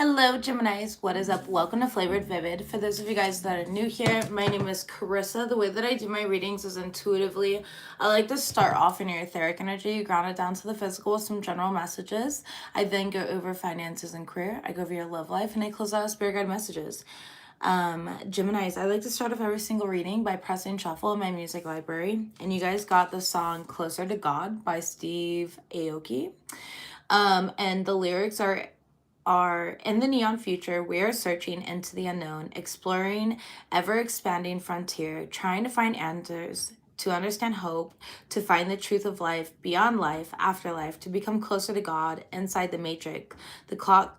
Hello, Geminis. What is up? Welcome to Flavored Vivid. For those of you guys that are new here, my name is Carissa. The way that I do my readings is intuitively. I like to start off in your etheric energy, ground it down to the physical with some general messages. I then go over finances and career. I go over your love life, and I close out with spirit guide messages. Geminis, I like to start off every single reading by pressing shuffle in my music library. And you guys got the song Closer to God by Steve Aoki. And the lyrics are in the neon future, we are searching into the unknown, exploring ever expanding frontier, trying to find answers, to understand hope, to find the truth of life, beyond life, afterlife, to become closer to God, inside the matrix. The clock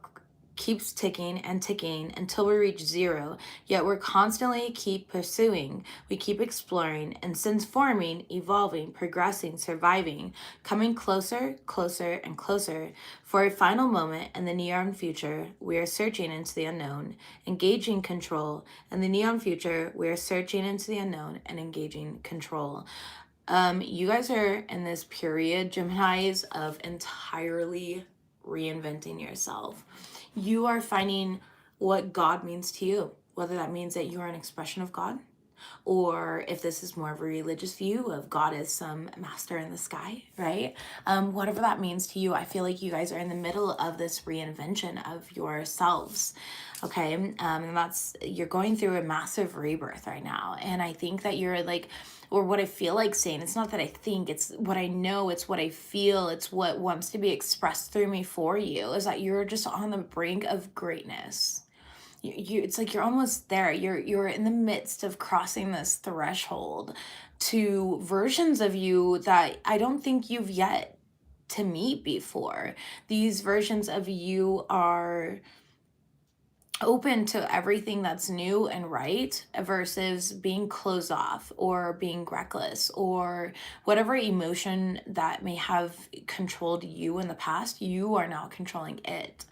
keeps ticking and ticking until we reach zero, yet we're constantly keep pursuing, we keep exploring and since forming, evolving, progressing, surviving, coming closer, closer, and closer. For a final moment in the neon future, we are searching into the unknown, engaging control. In the neon future, we are searching into the unknown and engaging control. You guys are in this period, Geminis, of entirely reinventing yourself. You are finding what God means to you, whether that means that you are an expression of God, or if this is more of a religious view of God as some master in the sky, right? Whatever that means to you, I feel like you guys are in the middle of this reinvention of yourselves, okay? And you're going through a massive rebirth right now, and I think that you're like, or what I feel like saying, it's not that I think, it's what I know, it's what I feel, it's what wants to be expressed through me for you, is that you're just on the brink of greatness. It's like you're almost there. You're in the midst of crossing this threshold to versions of you that I don't think you've yet to meet before. These versions of you are open to everything that's new and right versus being closed off or being reckless or whatever emotion that may have controlled you in the past. You are now controlling it.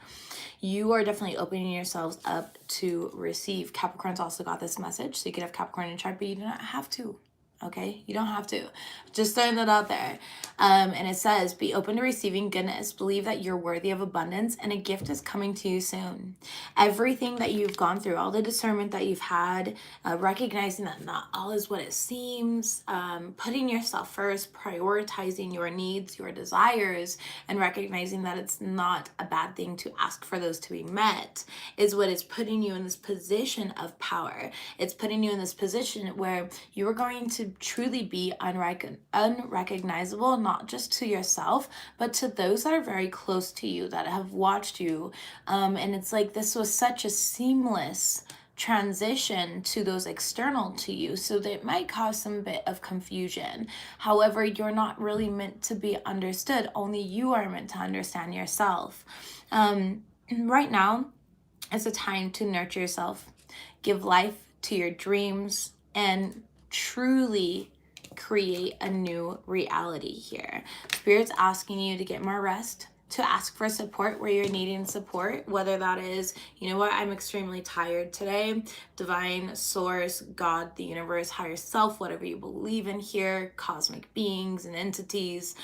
You are definitely opening yourselves up to receive. Capricorn's also got this message, so you could have Capricorn in your chart, but you do not have to. Okay, you don't have to. Just throwing that out there. And it says, be open to receiving goodness. Believe that you're worthy of abundance and a gift is coming to you soon. Everything that you've gone through, all the discernment that you've had, recognizing that not all is what it seems, putting yourself first, prioritizing your needs, your desires, and recognizing that it's not a bad thing to ask for those to be met is what is putting you in this position of power. It's putting you in this position where you're going to truly be unrecognizable, not just to yourself, but to those that are very close to you, that have watched you. And it's like this was such a seamless transition to those external to you, so that it might cause some bit of confusion. However, you're not really meant to be understood. Only you are meant to understand yourself. Right now, it's a time to nurture yourself, give life to your dreams, and truly create a new reality here. Spirit's asking you to get more rest, to ask for support where you're needing support, whether that is, you know what, I'm extremely tired today. Divine source, God, the universe, higher self, whatever you believe in here, cosmic beings and entities,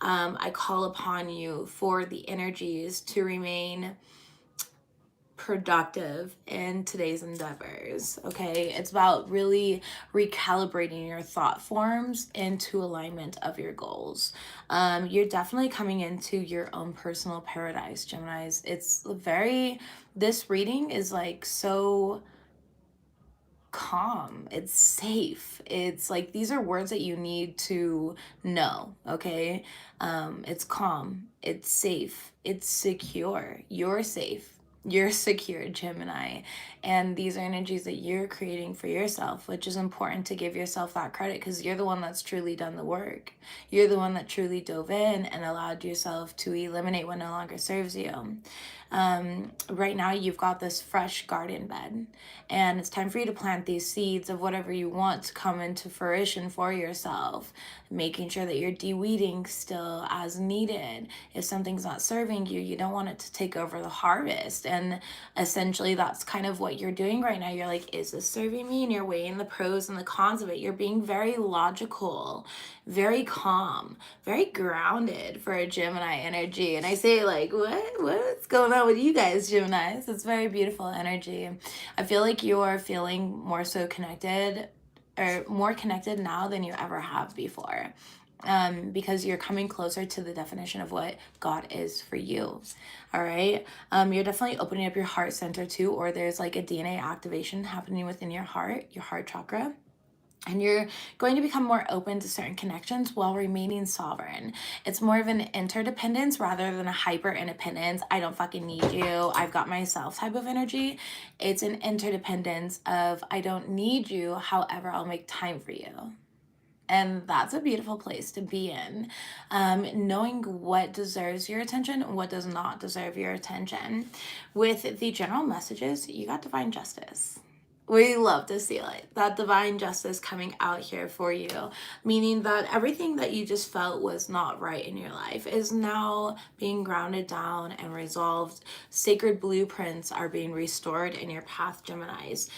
I call upon you for the energies to remain productive in today's endeavors. Okay, it's about really recalibrating your thought forms into alignment of your goals. You're definitely coming into your own personal paradise, Geminis. This reading is like so calm, it's safe, it's like these are words that you need to know. Okay, it's calm, it's safe, it's secure, you're safe, you're secure, Gemini. And these are energies that you're creating for yourself, which is important to give yourself that credit, because you're the one that's truly done the work. You're the one that truly dove in and allowed yourself to eliminate what no longer serves you. Right now you've got this fresh garden bed, and it's time for you to plant these seeds of whatever you want to come into fruition for yourself, making sure that you're de-weeding still as needed. If something's not serving you, you don't want it to take over the harvest. And essentially that's kind of what you're doing right now. You're like, is this serving me? And you're weighing the pros and the cons of it. You're being very logical, very calm, very grounded for a Gemini energy. And I say, like, what's going on with you guys, Geminis? It's very beautiful energy. I feel like you're feeling more so connected, or more connected now than you ever have before, because you're coming closer to the definition of what God is for you. All right. You're definitely opening up your heart center too, or there's like a DNA activation happening within your heart chakra. And you're going to become more open to certain connections while remaining sovereign. It's more of an interdependence rather than a hyper independence. I don't fucking need you, I've got myself type of energy. It's an interdependence of I don't need you, however, I'll make time for you. And that's a beautiful place to be in. Knowing what deserves your attention and what does not deserve your attention. With the general messages, you got divine justice. We love to see it, that divine justice coming out here for you, meaning that everything that you just felt was not right in your life is now being grounded down and resolved. Sacred blueprints are being restored in your path, Geminis.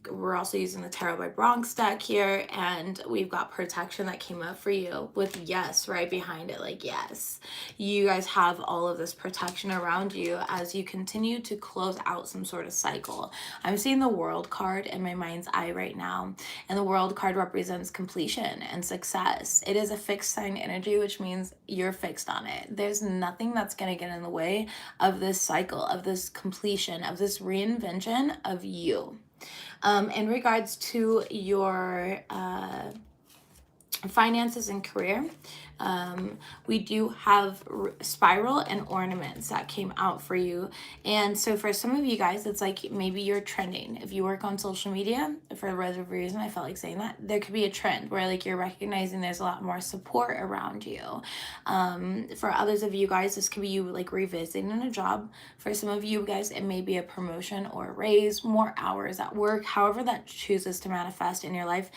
We're also using the Tarot by Bronx deck here, and we've got protection that came up for you with yes right behind it. Like, yes, you guys have all of this protection around you as you continue to close out some sort of cycle. I'm seeing the World card in my mind's eye right now, and the World card represents completion and success. It is a fixed sign energy, which means you're fixed on it. There's nothing that's going to get in the way of this cycle, of this completion, of this reinvention of you. In regards to your finances and career, we do have spiral and ornaments that came out for you. And so for some of you guys, it's like maybe you're trending. If you work on social media, for whatever reason, I felt like saying that, there could be a trend where like you're recognizing there's a lot more support around you. For others of you guys, this could be you like revisiting a job. For some of you guys, it may be a promotion or a raise, more hours at work, however that chooses to manifest in your life.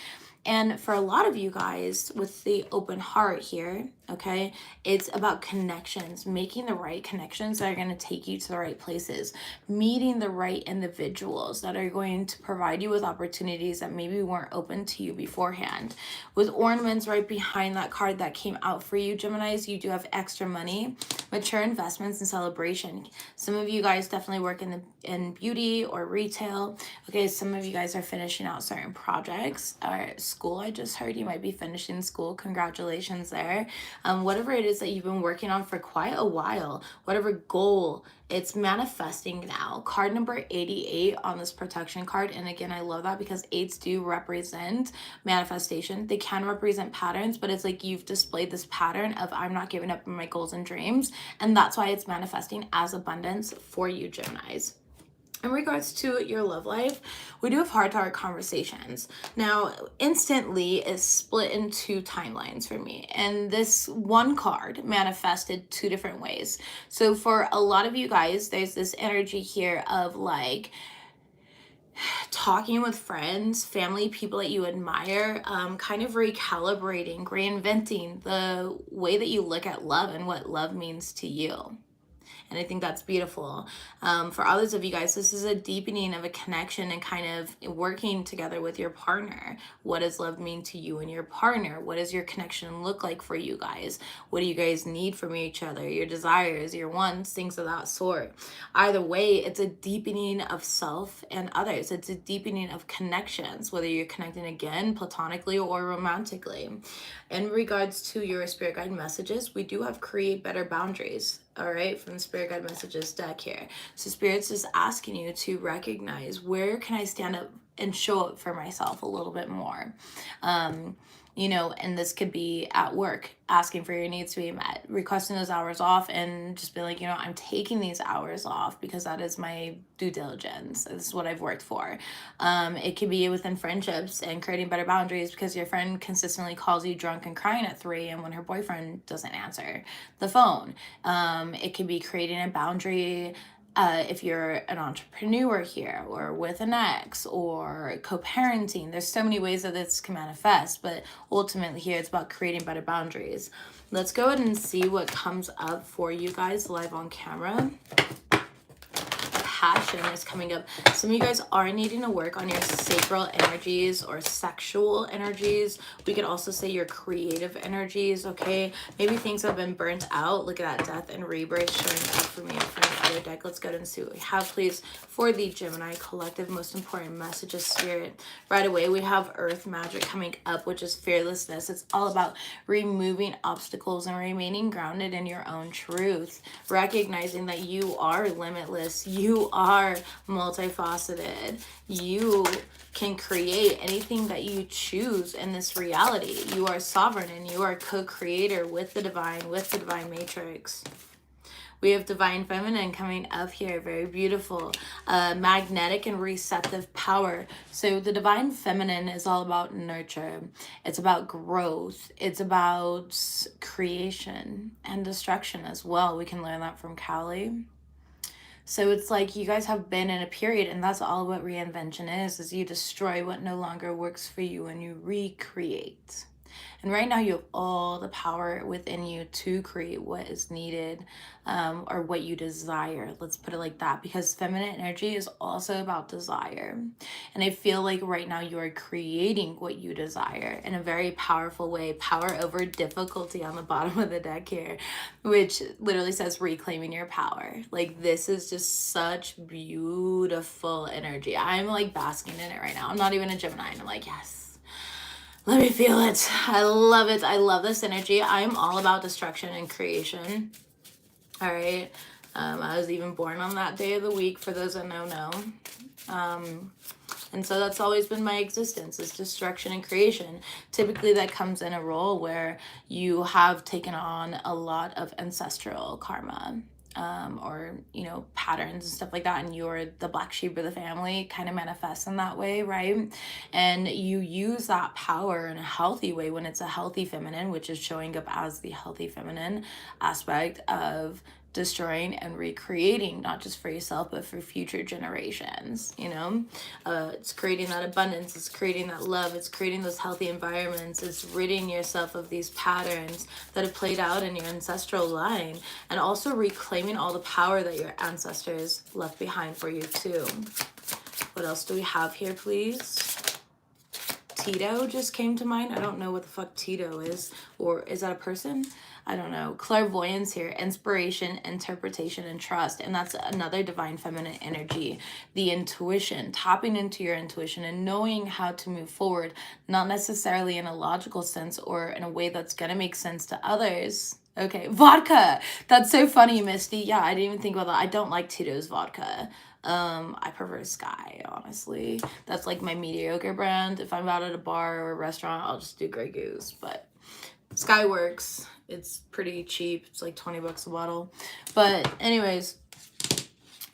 And for a lot of you guys with the open heart here, okay, it's about connections, making the right connections that are going to take you to the right places, meeting the right individuals that are going to provide you with opportunities that maybe weren't open to you beforehand. With ornaments right behind that card that came out for you, Geminis, you do have extra money, mature investments, and celebration. Some of you guys definitely work in beauty or retail. Okay, some of you guys are finishing out certain projects or school. I just heard you might be finishing school. Congratulations there. Whatever it is that you've been working on for quite a while, whatever goal, it's manifesting now. Card number 88 on this protection card. And again, I love that because 8s do represent manifestation. They can represent patterns, but it's like you've displayed this pattern of I'm not giving up on my goals and dreams. And that's why it's manifesting as abundance for you, Geminis. In regards to your love life, we do have heart-to-heart conversations. Now, instantly is split into timelines for me. And this one card manifested 2 different ways. So for a lot of you guys, there's this energy here of like talking with friends, family, people that you admire, kind of recalibrating, reinventing the way that you look at love and what love means to you. And I think that's beautiful. For others of you guys, this is a deepening of a connection and kind of working together with your partner. What does love mean to you and your partner? What does your connection look like for you guys? What do you guys need from each other? Your desires, your wants, things of that sort. Either way, it's a deepening of self and others. It's a deepening of connections, whether you're connecting again, platonically or romantically. In regards to your spirit guide messages, we do have create better boundaries. All right, from the Spirit Guide Messages deck here. So Spirit's just asking you to recognize, where can I stand up and show up for myself a little bit more? And this could be at work, asking for your needs to be met, requesting those hours off, and just be like, I'm taking these hours off because that is my due diligence. This is what I've worked for. It could be within friendships and creating better boundaries because your friend consistently calls you drunk and crying at 3 a.m. when her boyfriend doesn't answer the phone. It could be creating a boundary if you're an entrepreneur here, or with an ex, or co-parenting. There's so many ways that this can manifest, but ultimately here it's about creating better boundaries. Let's go ahead and see what comes up for you guys live on camera. passion is coming up. Some of you guys are needing to work on your sacral energies or sexual energies. We could also say your creative energies, okay? Maybe things have been burnt out. Look at that death and rebirth showing up for me in front of the other deck. Let's go ahead and see what we have, please, for the Gemini collective. Most important message of spirit. Right away, we have earth magic coming up, which is fearlessness. It's all about removing obstacles and remaining grounded in your own truth, recognizing that you are limitless, you are multifaceted, you can create anything that you choose in this reality. You are sovereign and you are co-creator with the divine matrix. We have divine feminine coming up here. Very beautiful. Magnetic and receptive power. So the divine feminine is all about nurture. It's about growth. It's about creation and destruction as well. We can learn that from Callie. So it's like you guys have been in a period, and that's all what reinvention is you destroy what no longer works for you and you recreate. And right now you have all the power within you to create what is needed, or what you desire. Let's put it like that, because feminine energy is also about desire. And I feel like right now you are creating what you desire in a very powerful way. Power over difficulty on the bottom of the deck here, which literally says reclaiming your power. Like, this is just such beautiful energy. I'm like basking in it right now. I'm not even a Gemini, and I'm like, yes. Let me feel it. I love it. I love this energy. I'm all about destruction and creation. All right. I was even born on that day of the week, for those that know. And so that's always been my existence, is destruction and creation. Typically that comes in a role where you have taken on a lot of ancestral karma. Or, you know, patterns and stuff like that, and you're the black sheep of the family, kind of manifests in that way, right? And you use that power in a healthy way when it's a healthy feminine, which is showing up as the healthy feminine aspect of destroying and recreating, not just for yourself but for future generations. You know, it's creating that abundance, it's creating that love, it's creating those healthy environments, it's ridding yourself of these patterns that have played out in your ancestral line, and also reclaiming all the power that your ancestors left behind for you too. What else do we have here, please? Tito just came to mind. I don't know what the fuck Tito is, or is that a person? I don't know. Clairvoyance here, inspiration, interpretation, and trust. And that's another divine feminine energy. The intuition, tapping into your intuition and knowing how to move forward, not necessarily in a logical sense or in a way that's going to make sense to others. Okay, vodka. That's so funny, Misty. Yeah, I didn't even think about that. I don't like Tito's vodka. I prefer Sky, honestly. That's like my mediocre brand. If I'm out at a bar or a restaurant, I'll just do Grey Goose, but Sky works. It's pretty cheap. It's like 20 bucks a bottle. But anyways,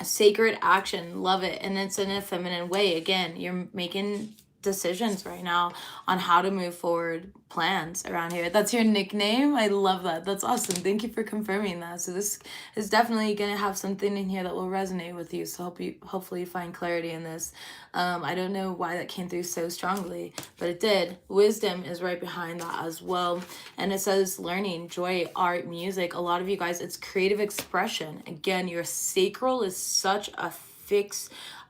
sacred action, love it. And it's in a feminine way. Again, you're making decisions right now on how to move forward, plans around here. That's your nickname. I love that. That's awesome. Thank you for confirming that. So this is definitely gonna have something in here that will resonate with you, so hopefully you find clarity in this. I don't know why that came through so strongly, but it did. Wisdom is right behind that as well. And it says learning, joy, art, music. A lot of you guys, it's creative expression. Again, your sacral is such a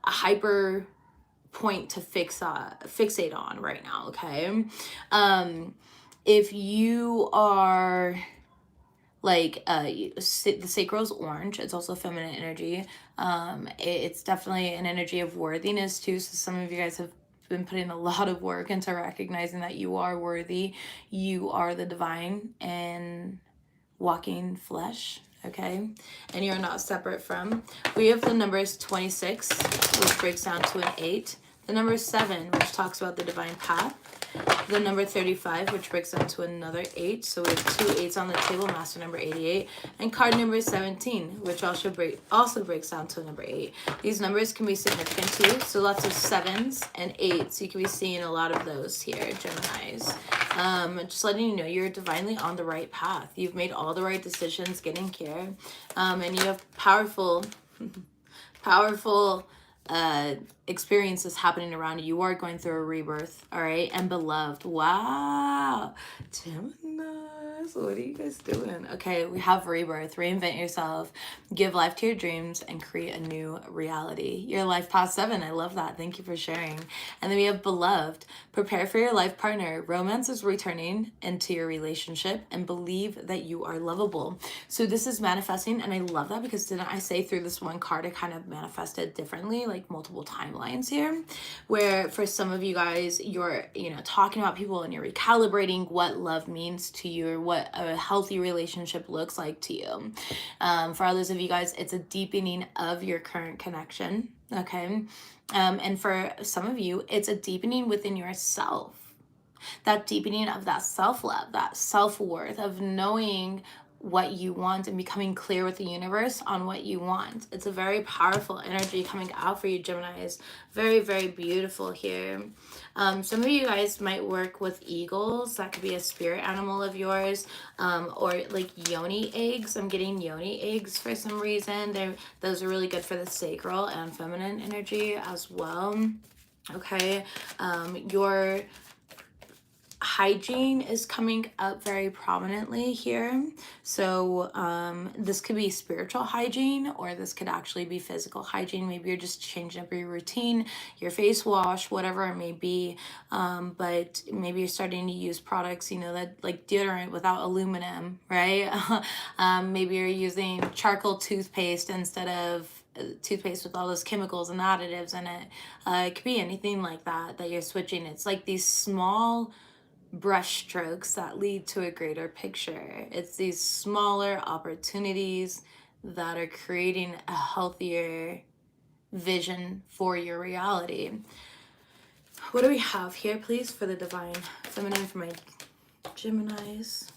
hyper point to fixate on right now, okay? If you are like the sacral is orange, it's also feminine energy. It's definitely an energy of worthiness too, so some of you guys have been putting a lot of work into recognizing that you are worthy, you are the divine and walking flesh, okay? And you're not separate from. We have the numbers 26, which breaks down to an 8. The number 7, which talks about the divine path. The number 35, which breaks down to another 8. So we have 2 8s on the table, master number 88. And card number 17, which also breaks down to number 8. These numbers can be significant too. So lots of 7s and 8s. You can be seeing a lot of those here, Geminis. Just letting you know you're divinely on the right path. You've made all the right decisions, getting care. And you have powerful experiences happening around you. You are going through a rebirth, all right? And beloved, wow, Geminis, What are you guys doing? Okay, we have rebirth, reinvent yourself, give life to your dreams, and create a new reality. Your life path 7. I love that. Thank you for sharing. And then we have beloved, prepare for your life partner. Romance is returning into your relationship, and believe that you are lovable. So this is manifesting, and I love that because didn't I say through this one card it kind of manifested differently, like multiple timelines here, where for some of you guys you're talking about people and you're recalibrating what love means to you or what a healthy relationship looks like to you. For others of you guys, it's a deepening of your current connection. Okay. And for some of you, it's a deepening within yourself, that deepening of that self-love, that self-worth, of knowing what you want and becoming clear with the universe on what you want. It's a very powerful energy coming out for you, Geminis. Very, very beautiful here. Some of you guys might work with eagles. That could be a spirit animal of yours, or like yoni eggs. I'm getting yoni eggs for some reason. Those are really good for the sacral and feminine energy as well. Okay. Your hygiene is coming up very prominently here. So this could be spiritual hygiene, or this could actually be physical hygiene. Maybe you're just changing up your routine, your face wash, whatever it may be. But maybe you're starting to use products, that like deodorant without aluminum, right? Maybe you're using charcoal toothpaste instead of toothpaste with all those chemicals and additives in it. It could be anything like that you're switching. It's like these small brush strokes that lead to a greater picture. It's these smaller opportunities that are creating a healthier vision for your reality. What do we have here, please, for the divine feminine for my Geminis?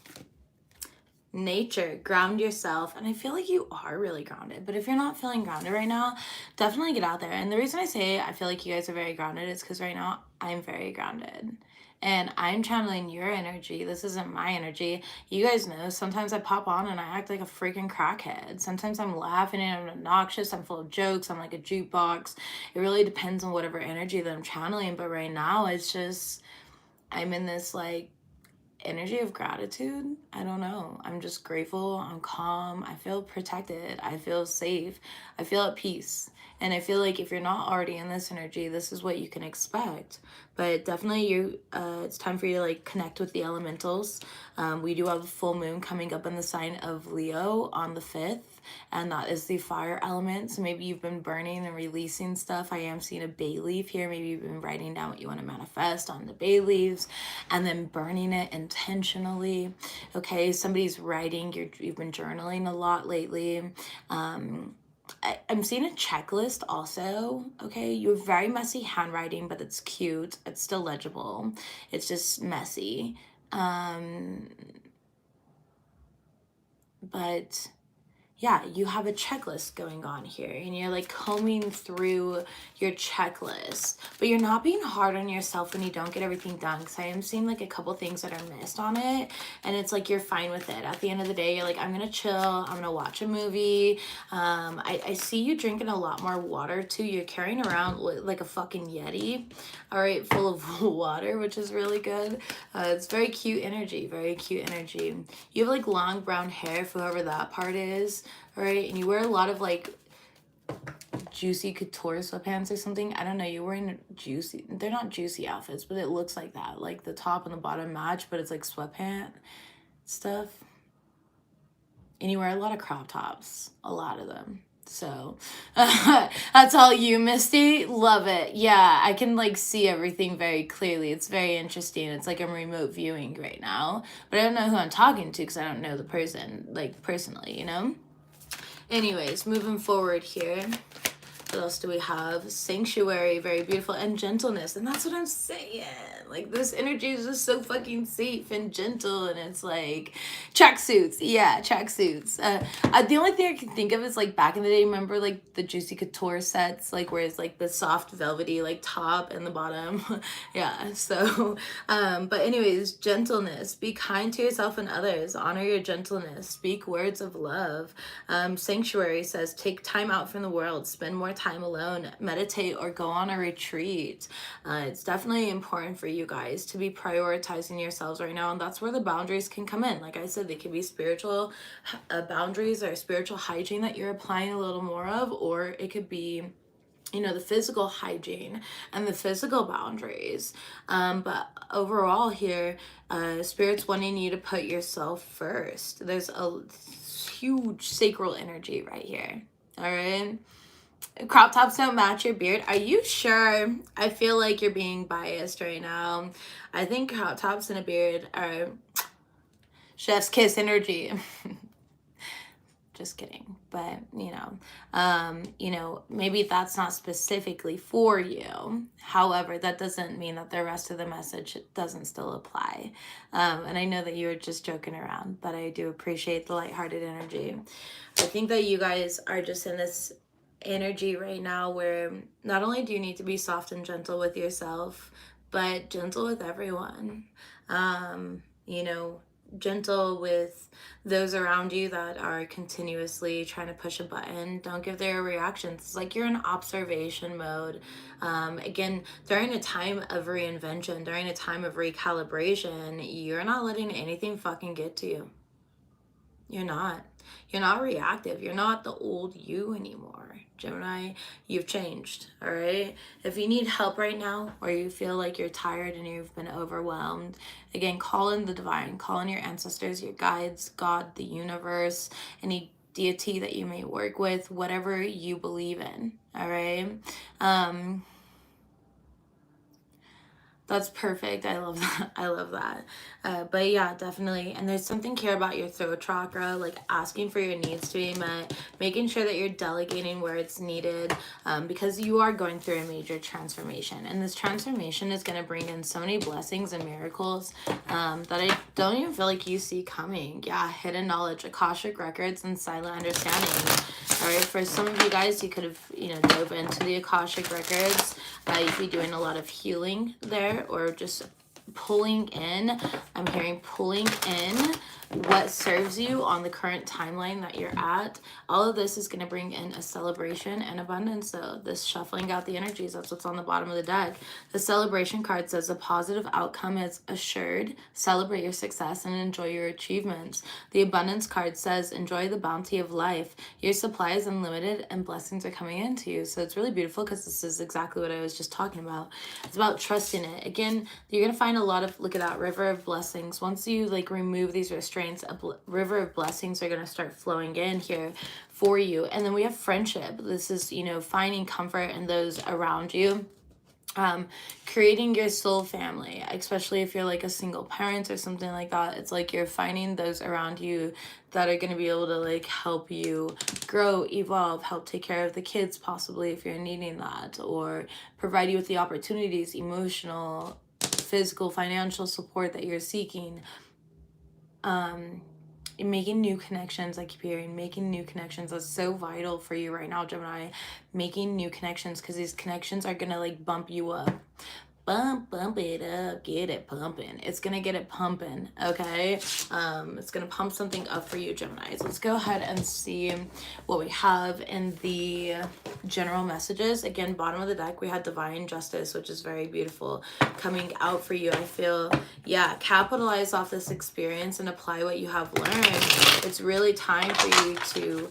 Nature, ground yourself. And I feel like you are really grounded, but if you're not feeling grounded right now, definitely get out there. And the reason I say I feel like you guys are very grounded is because right now I'm very grounded and I'm channeling your energy. This isn't my energy. You guys know sometimes I pop on and I act like a freaking crackhead. Sometimes I'm laughing and I'm obnoxious, I'm full of jokes, I'm like a jukebox. It really depends on whatever energy that I'm channeling, but right now it's just I'm in this like energy of gratitude. I don't know. I'm just grateful. I'm calm. I feel protected. I feel safe. I feel at peace. And I feel like if you're not already in this energy, this is what you can expect. But definitely it's time for you to like connect with the elementals. We do have a full moon coming up in the sign of Leo on the 5th. And that is the fire element. So maybe you've been burning and releasing stuff. I am seeing a bay leaf here. Maybe you've been writing down what you want to manifest on the bay leaves and then burning it intentionally. Okay, somebody's writing. You've been journaling a lot lately. I'm seeing a checklist also. Okay, you have very messy handwriting, but it's cute. It's still legible. It's just messy. But yeah, you have a checklist going on here and you're like combing through your checklist, but you're not being hard on yourself when you don't get everything done, because I am seeing like a couple things that are missed on it, and it's like you're fine with it. At the end of the day, you're like, I'm gonna chill, I'm gonna watch a movie. I see you drinking a lot more water too. You're carrying around like a fucking Yeti, all right, full of water, which is really good. It's very cute energy, very cute energy. You have like long brown hair, for whoever that part is. All right, and you wear a lot of like juicy couture sweatpants or something. I don't know, you're wearing juicy, they're not juicy outfits, but it looks like that, like the top and the bottom match, but it's like sweatpant stuff. And you wear a lot of crop tops, a lot of them. So that's all you, Misty. Love it. Yeah, I can like see everything very clearly. It's very interesting. It's like I'm remote viewing right now, but I don't know who I'm talking to because I don't know the person like personally, Anyways, moving forward here. What else do we have? Sanctuary, very beautiful, and gentleness. And that's what I'm saying. Like, this energy is just so fucking safe and gentle, and it's like tracksuits. Yeah, tracksuits. The only thing I can think of is like back in the day, remember like the Juicy Couture sets, like where it's like the soft velvety like top and the bottom. Yeah, so but anyways, gentleness. Be kind to yourself and others. Honor your gentleness. Speak words of love. Sanctuary says take time out from the world. Spend more time alone, meditate or go on a retreat. It's definitely important for you guys to be prioritizing yourselves right now, and that's where the boundaries can come in. Like I said, they can be spiritual boundaries or spiritual hygiene that you're applying a little more of, or it could be, you know, the physical hygiene and the physical boundaries. But overall here, Spirit's wanting you to put yourself first. There's a huge sacral energy right here. All right. Crop tops don't match your beard. Are you sure? I feel like you're being biased right now. I think crop tops and a beard are chef's kiss energy. Just kidding. But you know, maybe that's not specifically for you. However, that doesn't mean that the rest of the message doesn't still apply. And I know that you were just joking around, but I do appreciate the lighthearted energy. I think that you guys are just in this energy right now where not only do you need to be soft and gentle with yourself, but gentle with everyone. You know, gentle with those around you that are continuously trying to push a button. Don't give their reactions. It's like you're in observation mode. Again, during a time of reinvention, during a time of recalibration, you're not letting anything fucking get to you. You're not. You're not reactive. You're not the old you anymore. Gemini, you've changed, all right? If you need help right now, or you feel like you're tired and you've been overwhelmed, again, call in the divine, call in your ancestors, your guides, God, the universe, any deity that you may work with, whatever you believe in, all right? That's perfect. I love that. I love that. But yeah, definitely. And there's something here about your throat chakra, like asking for your needs to be met, making sure that you're delegating where it's needed, because you are going through a major transformation. And this transformation is going to bring in so many blessings and miracles that I don't even feel like you see coming. Yeah, hidden knowledge, Akashic records, and silent understanding. All right, for some of you guys, you could have, dove into the Akashic records. You could be doing a lot of healing there, or just pulling in. I'm hearing pulling in what serves you on the current timeline that you're at. All of this is going to bring in a celebration and abundance, though. This shuffling out the energies, that's what's on the bottom of the deck. The celebration card says a positive outcome is assured. Celebrate your success and enjoy your achievements. The abundance card says enjoy the bounty of life. Your supply is unlimited and blessings are coming into you. So it's really beautiful because this is exactly what I was just talking about. It's about trusting it. Again, you're going to find a lot of, look at that, river of blessings. Once you remove these restraints, a river of blessings are going to start flowing in here for you. And then we have friendship. This is, finding comfort in those around you. Creating your soul family, especially if you're like a single parent or something like that. It's like you're finding those around you that are going to be able to help you grow, evolve, help take care of the kids possibly if you're needing that, or provide you with the opportunities, emotional, physical, financial support that you're seeking. Making new connections. I keep hearing making new connections. That's so vital for you right now, Gemini. Making new connections, because these connections are gonna bump you up. Bump it up, get it pumping. It's gonna get it pumping, okay? It's gonna pump something up for you, Geminis. Let's go ahead and see what we have in the general messages. Again, bottom of the deck, we had divine justice, which is very beautiful, coming out for you. I feel, yeah, capitalize off this experience and apply what you have learned. It's really time for you to,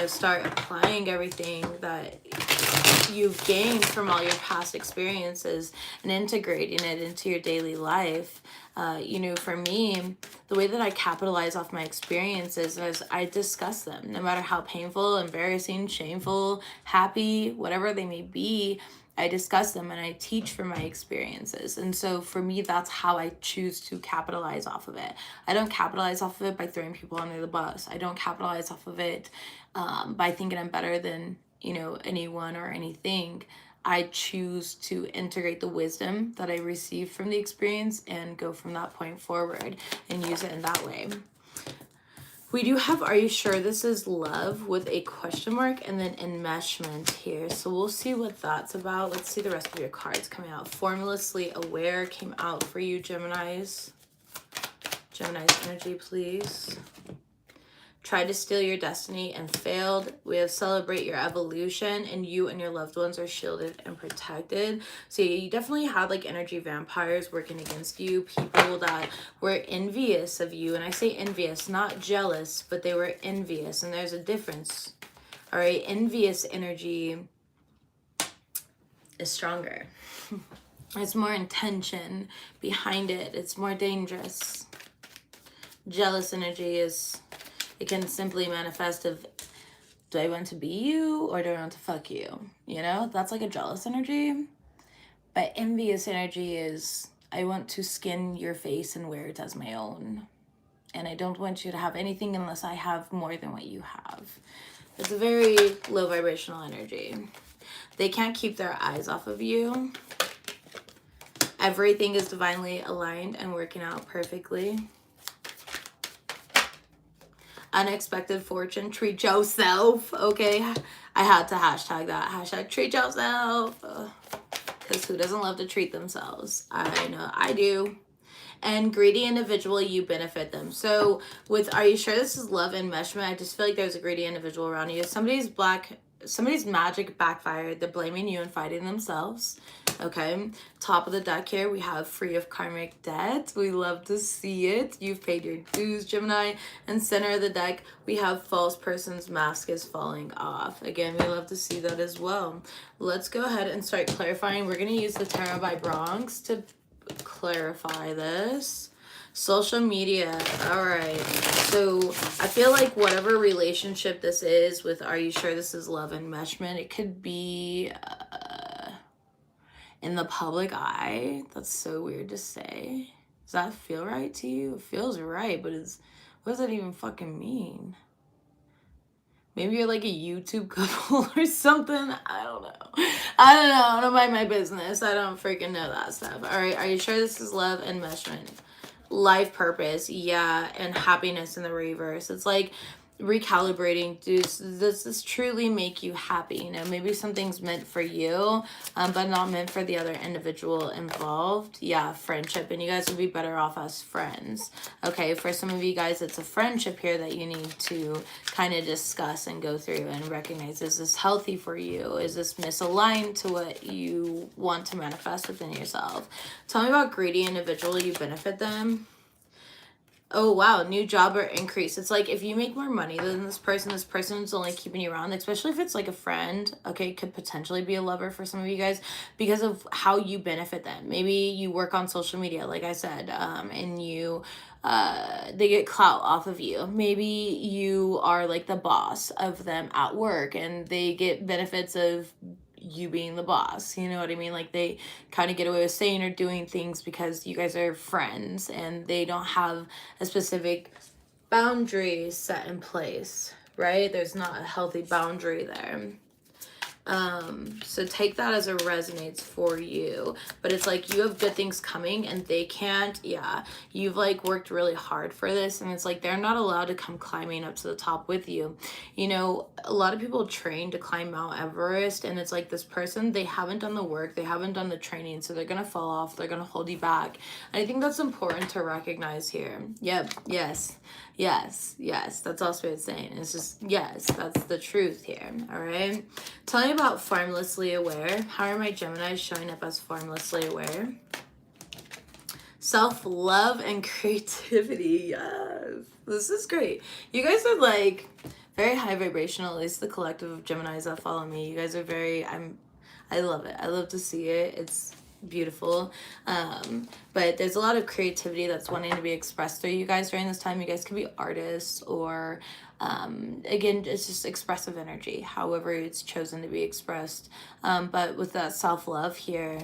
start applying everything that you've gained from all your past experiences and integrating it into your daily life. For me, the way that I capitalize off my experiences is I discuss them, no matter how painful, embarrassing, shameful, happy, whatever they may be. I discuss them and I teach from my experiences. And so for me, that's how I choose to capitalize off of it. I don't capitalize off of it by throwing people under the bus. I don't capitalize off of it by thinking I'm better than anyone or anything. I choose to integrate the wisdom that I received from the experience and go from that point forward and use it in that way. We do have, are you sure this is love, with a question mark and then enmeshment here. So we'll see what that's about. Let's see the rest of your cards coming out. Formulously aware came out for you, Geminis. Gemini's energy, please. tried to steal your destiny and failed. We have celebrate your evolution, and you and your loved ones are shielded and protected. So you definitely had like energy vampires working against you, people that were envious of you. And I say envious, not jealous, but they were envious, and there's a difference. All right, envious energy is stronger. It's more intention behind it. It's more dangerous. Jealous energy is, it can simply manifest of, do I want to be you or do I want to fuck you? You know, that's like a jealous energy. But envious energy is, I want to skin your face and wear it as my own. And I don't want you to have anything unless I have more than what you have. It's a very low vibrational energy. They can't keep their eyes off of you. Everything is divinely aligned and working out perfectly. Unexpected fortune, treat yourself, okay? I had to hashtag that. Hashtag treat yourself. Because who doesn't love to treat themselves? I know I do. And greedy individual, you benefit them. So with, are you sure this is love enmeshment? I just feel like there's a greedy individual around you. Somebody's magic backfired. They're blaming you and fighting themselves. Okay. Top of the deck here, we have free of karmic debt. We love to see it. You've paid your dues, Gemini. And center of the deck, we have false person's mask is falling off. Again, we love to see that as well. Let's go ahead and start clarifying. We're going to use the Tarot by Bronx to clarify this. Social media. All right. So I feel like whatever relationship this is with, are you sure this is love enmeshment? It could be in the public eye. That's so weird to say. Does that feel right to you? It feels right, but what does that even fucking mean? Maybe you're like a YouTube couple or something. I don't know. I don't mind my business. I don't freaking know that stuff. All right. Are you sure this is love enmeshment? Life purpose. Yeah. And happiness in the reverse. It's like recalibrating. Does this truly make you happy? You know, maybe something's meant for you, but not meant for the other individual involved. Yeah, friendship, and you guys would be better off as friends. Okay, for some of you guys, it's a friendship here that you need to kind of discuss and go through and recognize, is this healthy for you? Is this misaligned to what you want to manifest within yourself? Tell me about greedy individual, you benefit them. Oh, wow. New job or increase. It's like if you make more money than this person's only keeping you around, especially if it's like a friend, okay, could potentially be a lover for some of you guys because of how you benefit them. Maybe you work on social media, like I said, and you, they get clout off of you. Maybe you are like the boss of them at work and they get benefits of you being the boss, you know what I mean? Like they kind of get away with saying or doing things because you guys are friends and they don't have a specific boundary set in place, right? There's not a healthy boundary there. So take that as it resonates for you, but it's like you have good things coming and they can't. Yeah, you've like worked really hard for this and it's like they're not allowed to come climbing up to the top with you. You know, a lot of people train to climb Mount Everest and it's like this person, they haven't done the work, they haven't done the training, so they're gonna fall off, they're gonna hold you back. And I think that's important to recognize here. Yep, yes, that's all Spirit's saying. It's just, yes, that's the truth here. All right, tell me about formlessly aware. How are my Geminis showing up as formlessly aware? Self-love and creativity. Yes, this is great. You guys are like very high vibrational, at least the collective of Geminis that follow me. You guys are very, I love it. I love to see it. It's beautiful. But there's a lot of creativity that's wanting to be expressed through you guys during this time. You guys could be artists or again, it's just expressive energy, however it's chosen to be expressed. But with that self-love here,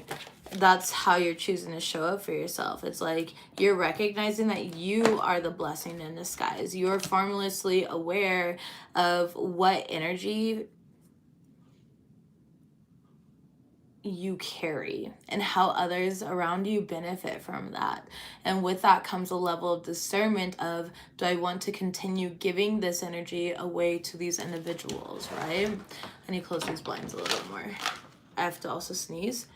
that's how you're choosing to show up for yourself. It's like you're recognizing that you are the blessing in disguise. You're formlessly aware of what energy you carry and how others around you benefit from that. And with that comes a level of discernment of, do I want to continue giving this energy away to these individuals, right? I need to close these blinds a little bit more. I have to also sneeze.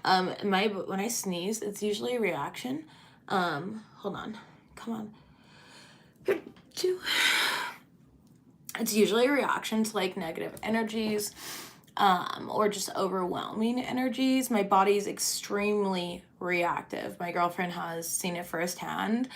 When I sneeze, it's usually a reaction. Hold on. Come on. Here, two. It's usually a reaction to like negative energies, or just overwhelming energies. My body's extremely reactive. My girlfriend has seen it firsthand.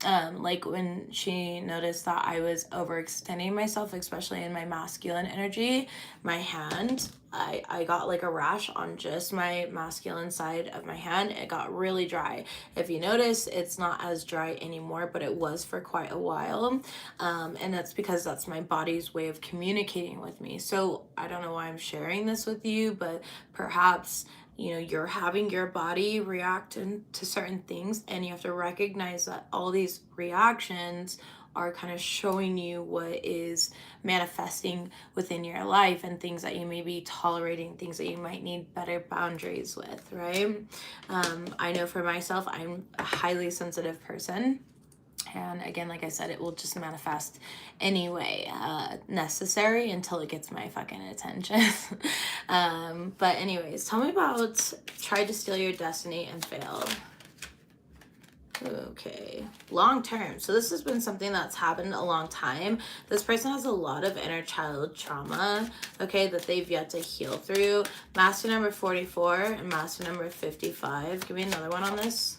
Like when she noticed that I was overextending myself, especially in my masculine energy, my hand, I got like a rash on just my masculine side of my hand. It got really dry. If you notice, it's not as dry anymore, but it was for quite a while. And that's because that's my body's way of communicating with me. So I don't know why I'm sharing this with you, but perhaps you're having your body react to certain things, and you have to recognize that all these reactions are kind of showing you what is manifesting within your life, and things that you may be tolerating, things that you might need better boundaries with, right? I know for myself, I'm a highly sensitive person. And again, like I said, it will just manifest anyway, necessary until it gets my fucking attention. But anyways, tell me about tried to steal your destiny and failed. Okay, long term. So this has been something that's happened a long time. This person has a lot of inner child trauma, okay, that they've yet to heal through. Master number 44 and master number 55. Give me another one on this.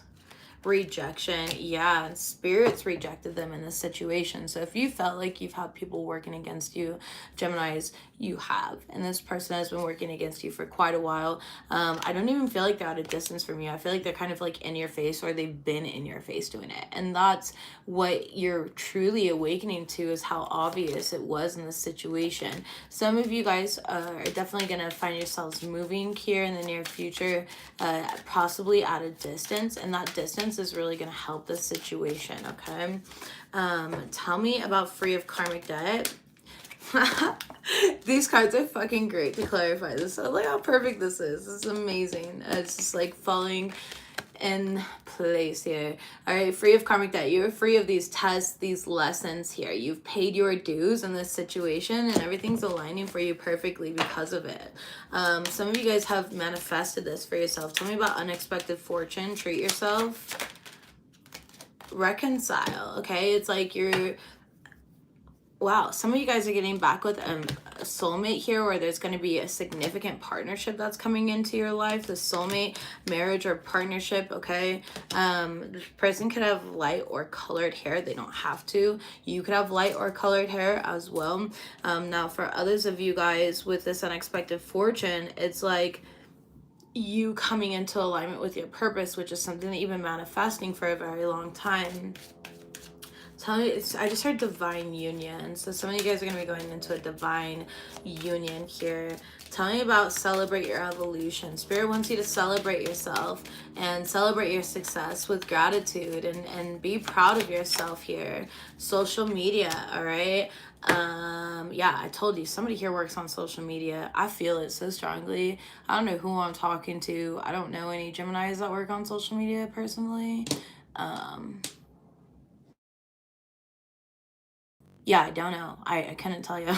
Rejection. Yeah, spirits rejected them in this situation. So if you felt like you've had people working against you, Geminis, you have, and this person has been working against you for quite a while. I don't even feel like they're at a distance from you. I feel like they're kind of like in your face, or they've been in your face doing it. And that's what you're truly awakening to, is how obvious it was in this situation. Some of you guys are definitely going to find yourselves moving here in the near future, possibly at a distance, and that distance is really going to help this situation, okay? Tell me about free of karmic debt. These cards are fucking great to clarify this. So look how perfect this is. This is amazing. It's just like falling in place here. All right, free of karmic debt. You're free of these tests, these lessons here. You've paid your dues in this situation, and everything's aligning for you perfectly because of it. Some of you guys have manifested this for yourself. Tell me about unexpected fortune. Treat yourself. Reconcile. Okay, it's like you're... Wow, some of you guys are getting back with a soulmate here, or there's going to be a significant partnership that's coming into your life. The soulmate, marriage, or partnership, okay? This person could have light or colored hair. They don't have to. You could have light or colored hair as well. Now, for others of you guys with this unexpected fortune, it's like you coming into alignment with your purpose, which is something that you've been manifesting for a very long time. Tell me, I just heard divine union. So some of you guys are going to be going into a divine union here. Tell me about celebrate your evolution. Spirit wants you to celebrate yourself and celebrate your success with gratitude, and be proud of yourself here. Social media, all right? Yeah, I told you, somebody here works on social media. I feel it so strongly. I don't know who I'm talking to. I don't know any Geminis that work on social media personally. Yeah, I don't know. I couldn't tell you.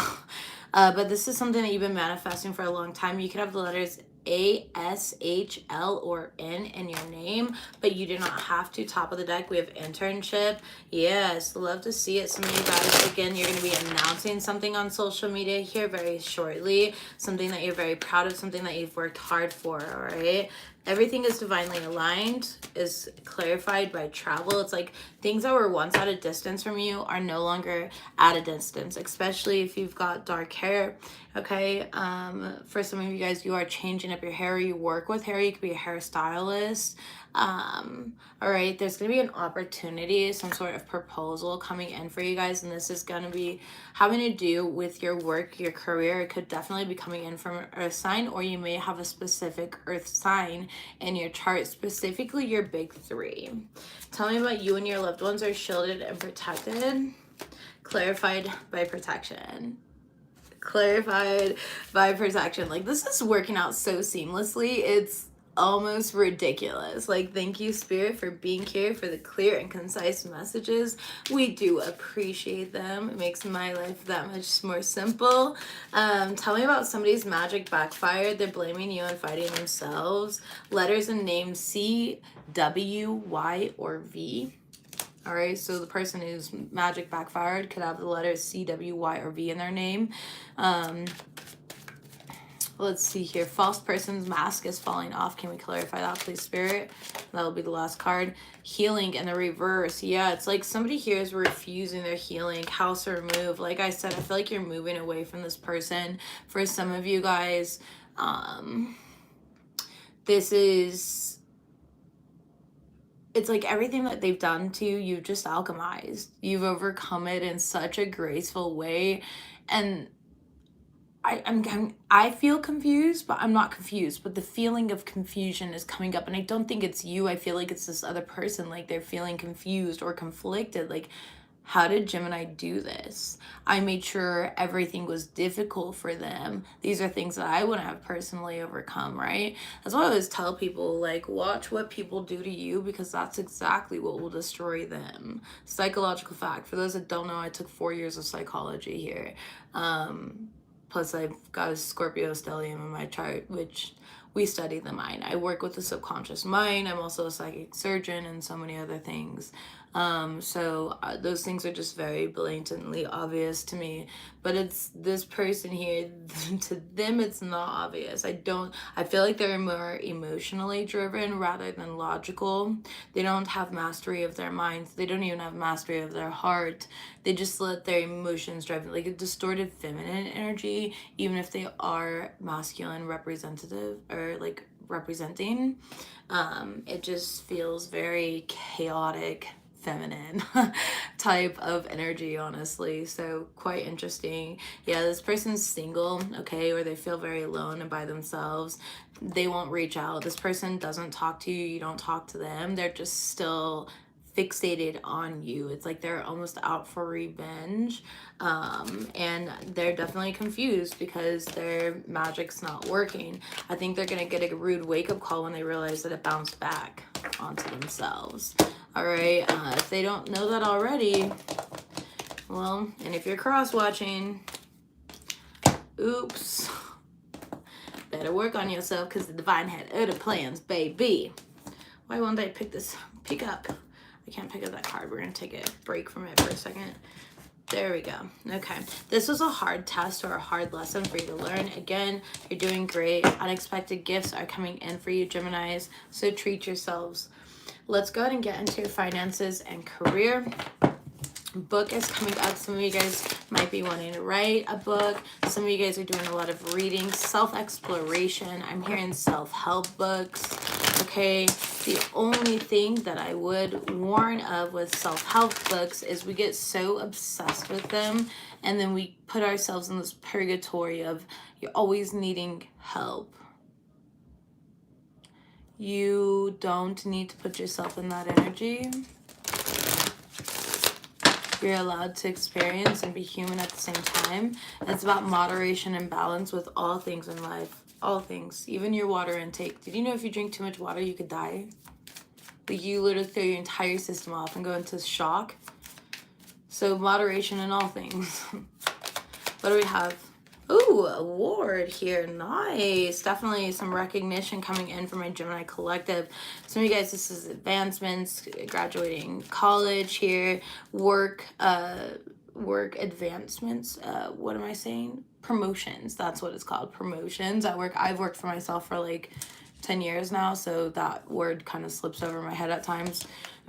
But this is something that you've been manifesting for a long time. You could have the letters A, S, H, L, or N in your name, but you do not have to. Top of the deck, we have internship. Yes, love to see it. Some of you guys, again, you're going to be announcing something on social media here very shortly. Something that you're very proud of, something that you've worked hard for, all right? Everything is divinely aligned, is clarified by travel. It's like things that were once at a distance from you are no longer at a distance, especially if you've got dark hair, okay? For some of you guys, you are changing up your hair. You work with hair. You could be a hairstylist. All right, there's going to be an opportunity, some sort of proposal coming in for you guys, and this is going to be having to do with your work, your career. It could definitely be coming in from an earth sign, or you may have a specific earth sign in your chart, specifically your big three. Tell me about you and your loved ones are shielded and protected. Clarified by protection. Clarified by protection. Like, this is working out so seamlessly. It's almost ridiculous. Like, thank you, Spirit, for being here, for the clear and concise messages. We do appreciate them. It makes my life that much more simple. Tell me about somebody's magic backfired. They're blaming you and fighting themselves. Letters and names C, W, Y, or V. All right, so the person whose magic backfired could have the letters C, W, Y, or V in their name. Let's see here. False person's mask is falling off. Can we clarify that, please, Spirit? That'll be the last card. Healing in the reverse. Yeah, it's like somebody here is refusing their healing. House or move. Like I said, I feel like you're moving away from this person. For some of you guys, this is... it's like everything that they've done to you, you've just alchemized. You've overcome it in such a graceful way. And I feel confused, but I'm not confused. But the feeling of confusion is coming up, and I don't think it's you. I feel like it's this other person. Like they're feeling confused or conflicted. Like, how did Gemini do this? I made sure everything was difficult for them. These are things that I wouldn't have personally overcome, right? That's why I always tell people, like, watch what people do to you, because that's exactly what will destroy them. Psychological fact. For those that don't know, I took 4 years of psychology here. Plus, I've got a Scorpio stellium in my chart, which we study the mind. I work with the subconscious mind. I'm also a psychic surgeon and so many other things. So those things are just very blatantly obvious to me. But it's this person here, to them it's not obvious. I feel like they're more emotionally driven rather than logical. They don't have mastery of their minds. They don't even have mastery of their heart. They just let their emotions drive, like a distorted feminine energy, even if they are masculine representative or like representing. It just feels very chaotic, feminine type of energy, honestly. So quite interesting. Yeah, this person's single, okay, or they feel very alone and by themselves. They won't reach out. This person doesn't talk to you, you don't talk to them. They're just still fixated on you. It's like they're almost out for revenge. And they're definitely confused because their magic's not working. I think they're gonna get a rude wake-up call when they realize that it bounced back onto themselves. All right, if they don't know that already, well, and if you're cross-watching, oops, better work on yourself, because the divine had other plans, baby. Why won't I pick up? I can't pick up that card. We're going to take a break from it for a second. There we go. Okay. This was a hard test or a hard lesson for you to learn. Again, you're doing great. Unexpected gifts are coming in for you, Geminis, so treat yourselves. Let's go ahead and get into your finances and career. Book is coming up. Some of you guys might be wanting to write a book. Some of you guys are doing a lot of reading, self-exploration. I'm hearing self-help books. Okay, the only thing that I would warn of with self-help books is we get so obsessed with them, and then we put ourselves in this purgatory of you're always needing help. You don't need to put yourself in that energy. You're allowed to experience and be human at the same time. It's about moderation and balance with all things in life. All things, even your water intake. Did you know if you drink too much water, you could die? Like, you literally throw your entire system off and go into shock. So moderation in all things. What do we have? Ooh, award here. Nice. Definitely some recognition coming in from my Gemini collective. Some of you guys, this is advancements, graduating college here, work advancements. What am I saying? Promotions. That's what it's called. Promotions at work. I've worked for myself for like 10 years now, so that word kind of slips over my head at times.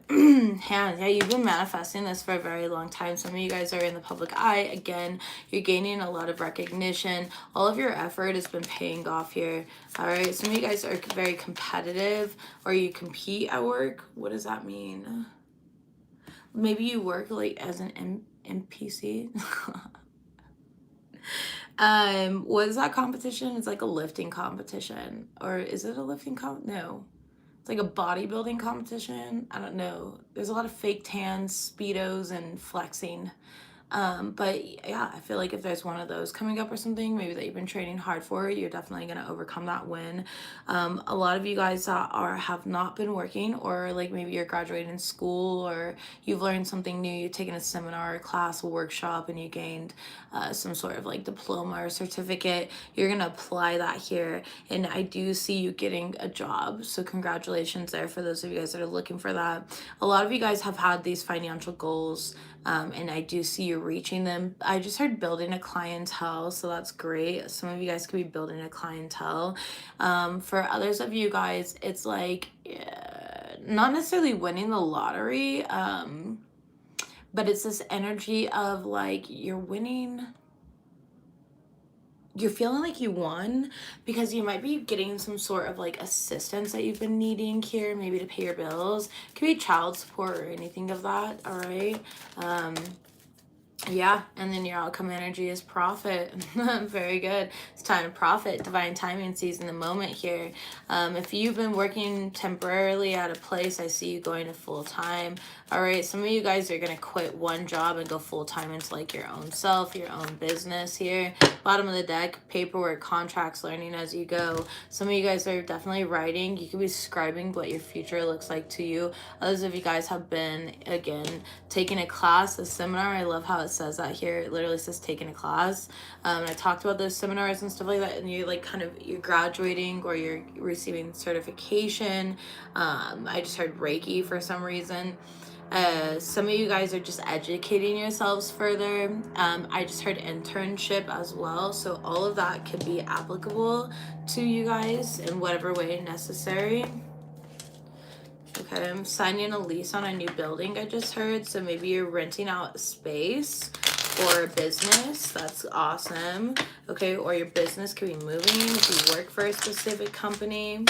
Yeah, you've been manifesting this for a very long time. Some of you guys are in the public eye. Again, you're gaining a lot of recognition. All of your effort has been paying off here. All right, some of you guys are very competitive, or you compete at work. What does that mean? Maybe you work like as an NPC. What is that competition? It's like a lifting competition. Or is it a lifting No. It's like a bodybuilding competition. I don't know. There's a lot of fake tans, Speedos, and flexing. But yeah, I feel like if there's one of those coming up or something, maybe that you've been training hard for, you're definitely going to overcome that win. A lot of you guys that have not been working, or like maybe you're graduating school, or you've learned something new, you've taken a seminar, a class, a workshop, and you gained some sort of like diploma or certificate, you're going to apply that here. And I do see you getting a job. So congratulations there for those of you guys that are looking for that. A lot of you guys have had these financial goals, and I do see you reaching them. I just heard building a clientele, so that's great. Some of you guys could be building a clientele. For others of you guys, it's like not necessarily winning the lottery, but it's this energy of like you're winning. You're feeling like you won because you might be getting some sort of like assistance that you've been needing here, maybe to pay your bills. It could be child support or anything of that. All right. Yeah, and then your outcome energy is profit. Very good. It's time to profit. Divine timing, seizing the moment here. If you've been working temporarily at a place, I see you going to full time. All right, some of you guys are going to quit one job and go full time into like your own self, your own business here. Bottom of the deck, paperwork, contracts, learning as you go. Some of you guys are definitely writing. You could be scribing what your future looks like to you. Others of you guys have been, again, taking a class, a seminar. I love how it says that here. It literally says taking a class. I talked about those seminars and stuff like that, and you're like you're graduating or you're receiving certification. I just heard Reiki for some reason. Some of you guys are just educating yourselves further. I just heard internship as well. So all of that could be applicable to you guys in whatever way necessary. Okay, I'm signing a lease on a new building, I just heard. So maybe you're renting out space for a business. That's awesome. Okay, or your business could be moving if you work for a specific company.